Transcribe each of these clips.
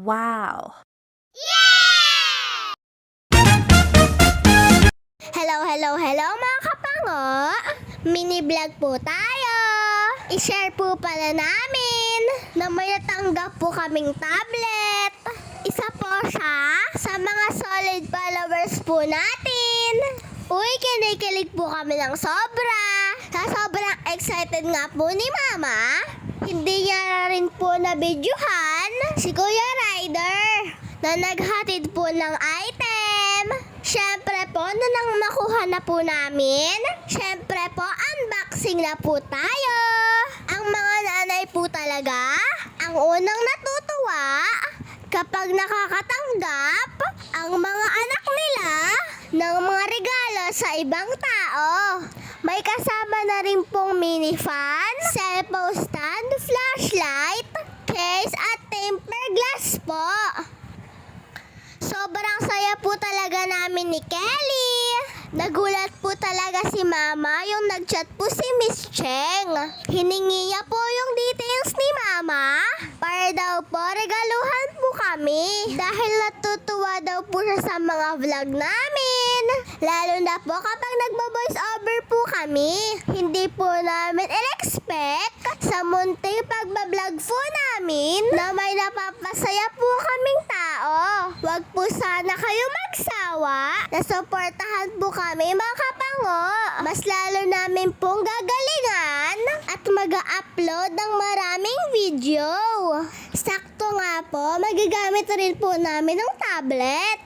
Wow! Hello mga kapango! Mini vlog po tayo! I-share po pala namin na may natanggap po kaming tablet. Isa po siya sa mga solid followers po natin. Uy, kinikilig po kami ng sobra. Sa sobrang excited nga po ni Mama, hindi niya rin po na-videohan si Kuya Ryder na naghatid po ng item. Syempre po, nang makuha na po namin, syempre po, unboxing na po tayo. Ang mga nanay po talaga, ang unang natutuwa kapag nakakatanggap ang mga anak nila ng mga regalo sa ibang tao. May kasama na rin pong mini fan, cellphone stand, flashlight, case at tempered glass po. Sobrang saya po talaga namin ni Kelly. Nagulat po talaga si Mama yung nagchat po si Miss Cheng. Hiningi niya po yung details ni Mama para daw po regaluhan po kami. Dahil natutuwa daw po siya sa mga vlog namin. Lalo na po kapag nagbo-voice over po kami. Hindi po namin in-expect sa munting pagbablog po namin na may napapasaya po kaming tao. Wag po sana kayo magsawa na suportahan po kami mga kapango. Mas lalo namin pong gagalingan at mag-upload ng maraming video. Sakto nga po, magagamit rin po namin ng tablet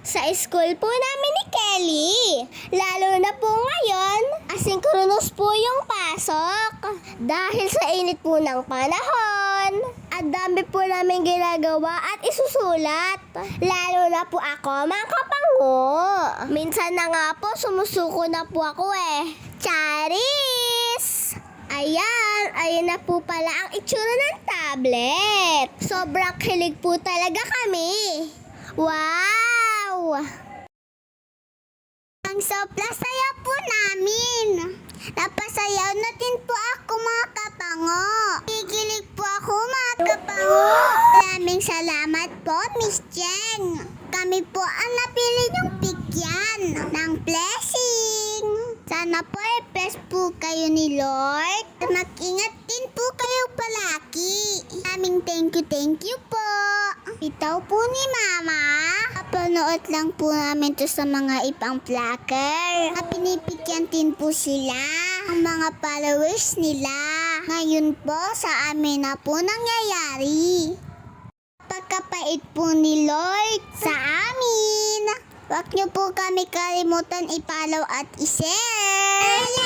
sa school po namin ni Kelly. Lalo na po ngayon, asynchronous po yung pasok. Dahil sa init po ng panahon, at dami po namin ginagawa at isusulat. Lalo na po ako, mga kapango. Minsan na nga po, sumusuko na po ako Charis! Ayan na po pala ang itsura ng tablet. Sobrang kilig po talaga kami. Wow! Ang sobrang saya po namin. Napasayaw na din po ako mga kapango. Kikilig po ako mga kapango. Maraming salamat po, Miss Cheng. Kami po ang napili niyong bigyan ng blessing. Sana po i-bless po kayo ni Lord. Mag-ingat din po kayo palagi. Aming thank you po. Itaw po ni Mama. Panood lang po namin to sa mga ibang vlogger. Pinipigyan din po sila ang mga followers nila. Ngayon po sa amin na po nangyayari. Pagkapait po ni Lord sa amin. Huwag niyo po kami kalimutan i-follow at i-share.